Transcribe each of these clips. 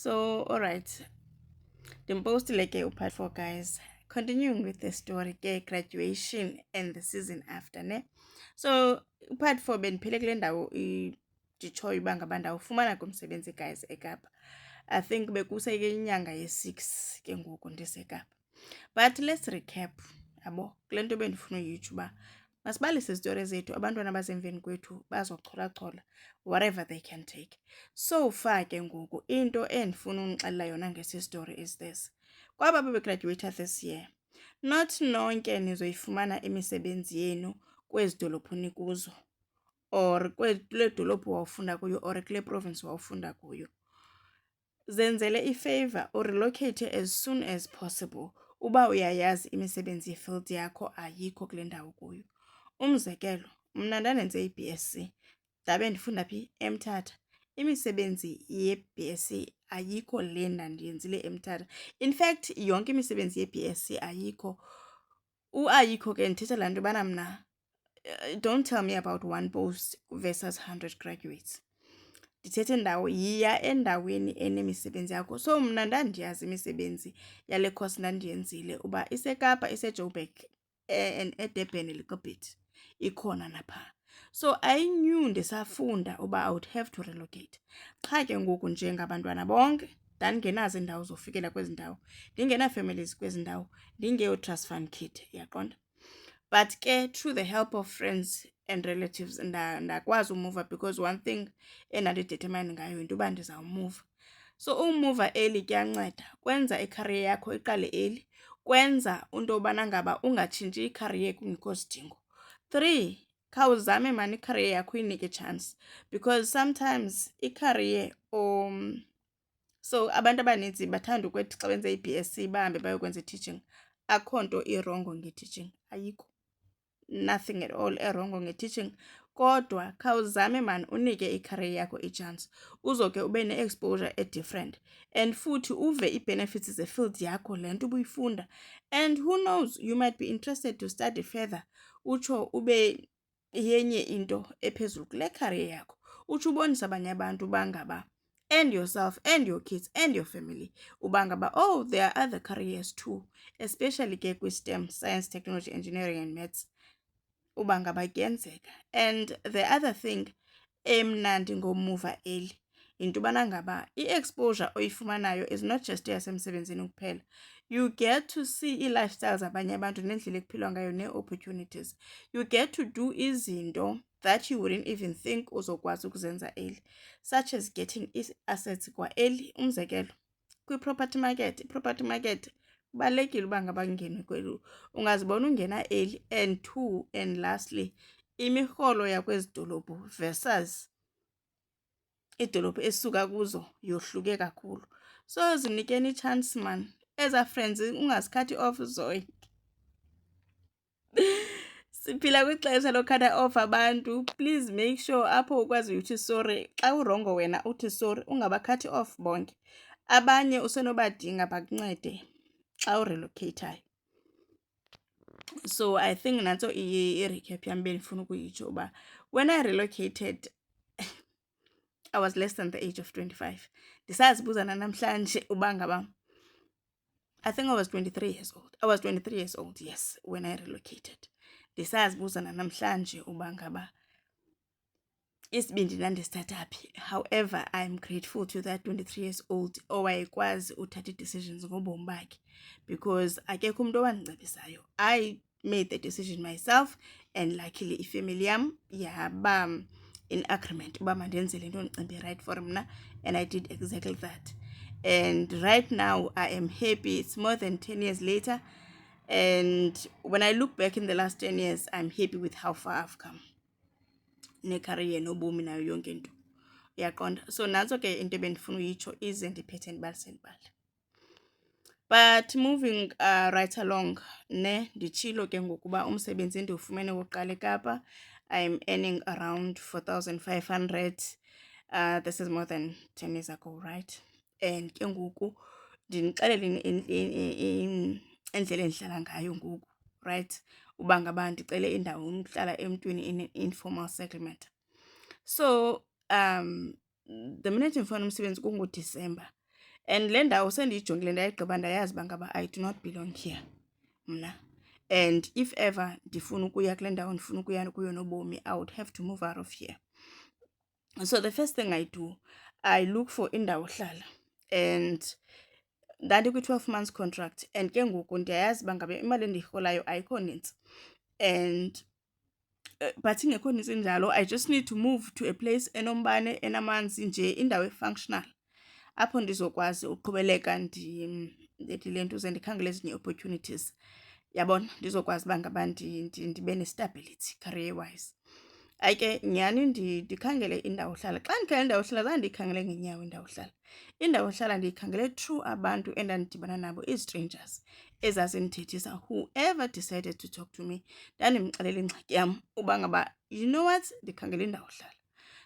So, all right. Ndimpostile ke part 4, guys. Continuing with the story ke graduation and the season after, ne? So, part 4 bendiphile kule ndawo nditshoyo uba ngaba ndawufumana kumsebenzi, guys, eKapa. I think bekuseke inyanga ye-6 ke ngoku ndiseKapa. But let's recap, yabo, kule nto bendifuna uyitsho uba masibalise izitori zethu, abantwana basemveni kwethu bazocholachola whatever they can take. So far ke ngoku into endifuna unixelela yona ngesi story is this. Kwaba bebegraduate this year, not nonke nizoyifumana imisebenzi yenu kwezi dolophu nikuzo, or kule dolophu wawufunda kuyo, or kule province wawufunda kuyo. Zenzele ifavor urelocate as soon as possible uba uyayazi imisebenzi yefield yakho ayikho kule ndawo kuyo. Umzekelo, mna ndandenze i-BSc ndabe ndifunda phi? eMthatha. Imisebenzi ye-BSc ayikho le ndandiyenzile eMthatha. In fact, yonke imisebenzi ye-BSc ayikho. Ayikho ke ndithetha laa nto yobana mna, don't tell me about one post versus 100 graduates. Ndithethe ndawo, yiya endaweni enemisebenzi yakho. So mna ndandiyazi imisebenzi yale course ndandiyenzile uba iseKapa, iseJoburg, and eDurban a little bit, ikhona napha. So I knew ndisafunda uba I would have to relocate. Qha ke ngoku njengabantwana bonke ndandingenazo iindawo zofikela kwezi ndawo, ndingena-families kwezi ndawo, ndingeyo-trust fund kid, yaqonda. But ke through the help of friends and relatives ndakwazi umuva, because one thing endandidetermine ngayo into yoba ndizawumuva. So umuva early kuyanceda, kwenza icareer yakho iqale early, kwenza into yobana ngaba ungatshintshi icareer kungekho sidingo. 3, khawuzame mani icareer yakho uyinike chance, because sometimes icareer so abantu abaninzi bathanda ukwethi xa benze i-BSc bahambe bayokwenza i-teaching. Akho nto irongo nge-teaching, ayikho. Nothing at all erongo nge-teaching. Kodwa khawuzame mani unike icareer yakho i-chance, uzoke ube ne-exposure e-different, and futhi uve ii-benefits ze-field yakho, le nto ubuyifunda. And who knows, you might be interested to study further, utsho ube yenye into ephezulu kule career yakho, utsho ubonisa abanye abantu uba ngaba, and yourself and your kids and your family, uba ngaba, oh, there are other careers too, especially ke kwi-STEM, science, technology, engineering and maths, uba ngaba kuyenzeka. And the other thing emnandi ngomuva eli yinto yobana ngaba i-exposure oyifumanayo is not just eyasemsebenzini kuphela. You get to see ii-lifestyles abanye abantu nendlela ekuphilwa ngayo, nee-opportunities. You get to do izinto that you wouldn't even think uzokwazi ukuzenza eli, such as getting assets kwa eli. Umzekelo, kwi-property market, i-property market kubalulekile uba ngaba kungenwe kwelo, ungazibona ungena eli. And 2, and lastly, imirholo yakwezi dolophu versus iidolophu esisuka kuzo yohluke kakhulu. So zinikeni i-chance man, eza friends ungazikhathi off zonke. Siphila kwixesha lokhatha off abantu. Please make sure apho ukwazi uthi sorry, xa urongo wena uthi sorry, ungabakhathi off bonke. Abanye usenobadinga bakuncede xa urelocatayo. So I think nantso i-recap yam bendifuna ukuyitsho uba when I relocated, I was less than the age of 25. Ndisazibuza nanamhlanje uba ngaba, I think I was 23 years old. I was 23 years old, yes, when I relocated. Ndisazibuza nanamhlanje uba ngaba isibindi ndandisithatha phi. However, I'm grateful to that 23 years old owayekwazi uthatha ii-decisions ngobomi bakhe, because akekho umntu owandicebisayo. I made the decision myself, and luckily ifamily yam yaba in agreement uba mandenze le nto ndicimbe right for mna, and I did exactly that. And right now I am happy. It's more than 10 years later, and when I look back in the last 10 years, I'm happy with how far I've come necareer nobomi nayo yonke into, uyaqonda. So nantso ke into ebendifuna uyitsho, ize ndiphethe ndibalise ndibale. But moving right along, ne nditshilo ke ngokuba umsebenzi ndiwufumene wokuqala eKapa. I'm earning around 4,500. This is more than 10 years ago, right? And ke ngoku ndinixelele indlela endihlala ngayo ngoku, right? Uba ngaba ndicele indawo ndihlala emntwini in an informal settlement. So the minute ndifumana umsebenzi kunguDisemba, and le ndawo sendiyijongile ndayigqiba ndayazi uba ngaba I do not belong here mna. And if ever ndifuna ukuya kule ndawo ndifuna ukuya kuyo nobomi, I would have to move out of here. So the first thing I do, I look for indawo hlala, and ndandikwi-12 months contract, and ke ngoku ndiyayazi uba ngabe imali endiyirholayo ayikho nintsi, and but ingekho nintsi njalo, I just need to move to a place enombane, enamanzi, nje indawo efunctional apho ndizokwazi uqhubeleka ndile nto ze ndikhangele ezinye opportunities, yabona, ndizokwazi uba ngaba ndibe ne-stability career wise. Hayi ke nyhani ndikhangele indawo hlala. Xa ndikhangele indawo hlala zange ndiyikhangele ngeenyawo indawo hlala. Indawo hlala ndiyikhangele through abantu endandidibana nabo, ii-strangers ezazindithethisa. Whoever decided to talk to me, ndandimxelela ingxaki yam uba ngaba, you know what, ndikhangela indawo hlala.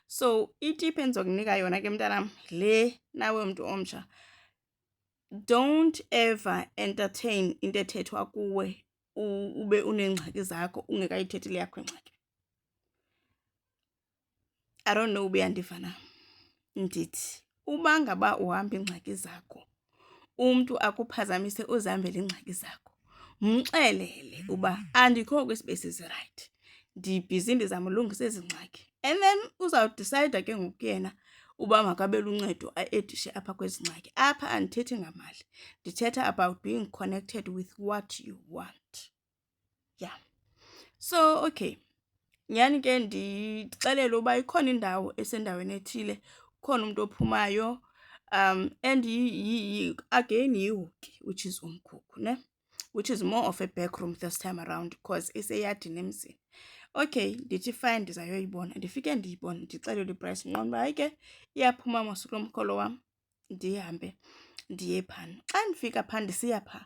So itip endizokunika yona ke mntanam le, nawe mntu omtsha, don't ever entertain into ethethwa kuwe ube uneengxaki zakho ungekayithethi le yakho ingxaki. I don't know ubuyandiva na. Ndithi uba ngaba uhamba iingxaki zakho, umntu akuphazamise uzihambele iingxaki zakho, mxelele uba andikho kwispace esirayithi, ndibhizi ndizama ulungisa ezi ngxaki, and then uzawudicayida ke ngoku yena uba makabe luncedo aedishe apha kwezi ngxaki. Apha andithethi ngamali, ndithetha about being connected with what you want. Yeah. So okay, nyhani ke ndixelele uba ikhona indawo esendaweni ethile, ukhona umntu ophumayo, and again yihoki, which is umkhukhu, ne, which is more of a back room this time around because iseyadini emzini. Okay, ndithi fine, ndizayoyibona. Ndifike ndiyibone, ndixelele iprice nqona uba hayi ke iyaphuma mos kulo mkholo wam, ndihambe ndiye phana. Xa ndifika phaa ndisiya phaa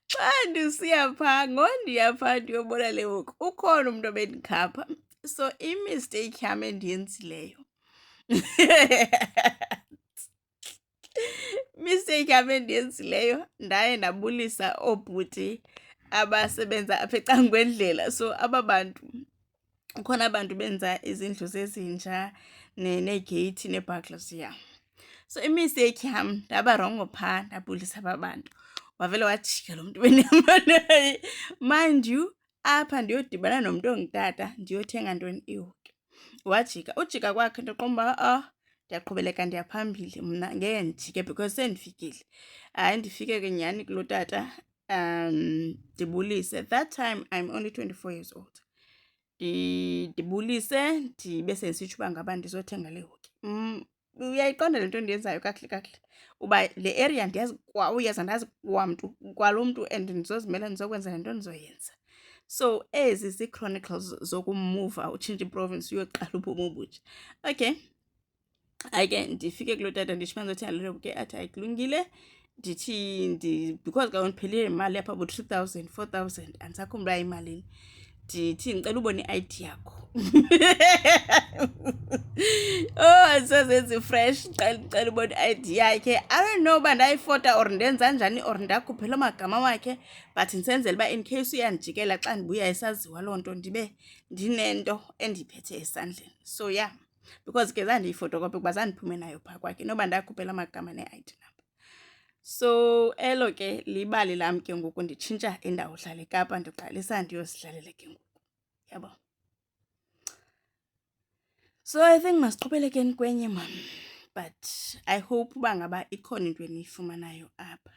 xa ndisiya phaa, ngondiya phaa ndiyobona le hoki, ukhona umntu obendikhapha. So imisteyikhi yam endiyenzileyo misteyikhi yam endiyenzileyo, ndaye ndabulisa oobhuti abasebenza apha ecan'kwendlela. So aba bantu, kukhona abantu benza izindlu zezinja neegeyithi nee-burglars, yeah. So imisteyikhi yam, ndabarongo phaa, ndabulisa aba bantu, wavele wajika lo mntu bendihamba naye. Mind you, apha ndiyodibana nomntu ongutata ndiyothenga ntoni, ihoki. Wajika, ujika kwakhe ndiqomba ndiyaqhubeleka ndiya phambili mna, ngeke ndijike because sendifikile. Hayi, ndifike ke nyhani kuloo tata, ndibulise. That time I'm only 24 years old. Ndibulise ndibe sendisitsho uba ngaba ndizothenga le hoki. Uyayiqonda le nto ndiyenzayo kakuhle kakuhle uba le area ndiyazi kwa uyazi andazi kwamntu kwalo mntu, and ndizozimela ndizokwenza le nto ndizoyenza. So ezi zii-chronicles zokummuva utshintsha iprovince uyoqala ubomi obutsha. Okay, hayi ke ndifike kuloo tata nditsho uba ndizothenga le hoki, athi ayikulungile. Ndithi because kaloku ndiphelile imali apha bo-3,000 4,000 andisakhumbula imalini. Ndithi ndicela ubona i-ID yakho. Andisozenza fresh, ndicela ubona i-ID yakhe. I don't know uba ndayifota or ndenza njani or ndakhuphela amagama wakhe, but ndisenzela uba in case uyandijikela xa ndibuya esaziwa loo nto ndibe ndinento endiyiphethe esandleni. So yeah, because ke zandiyifotokopi ukuba zandiphume nayo phaa kwakhe noba ndakhuphela amagama ne-ID number. So elo ke libali lam ke ngoku, nditshintsha indawo hlala eKapa ndiqalisa ndiyosidlalela ke ngoku, yabo. So I think masiqhubelekeni kwenye, man, but I hope uba ngaba ikhona into eniyifumanayo apha.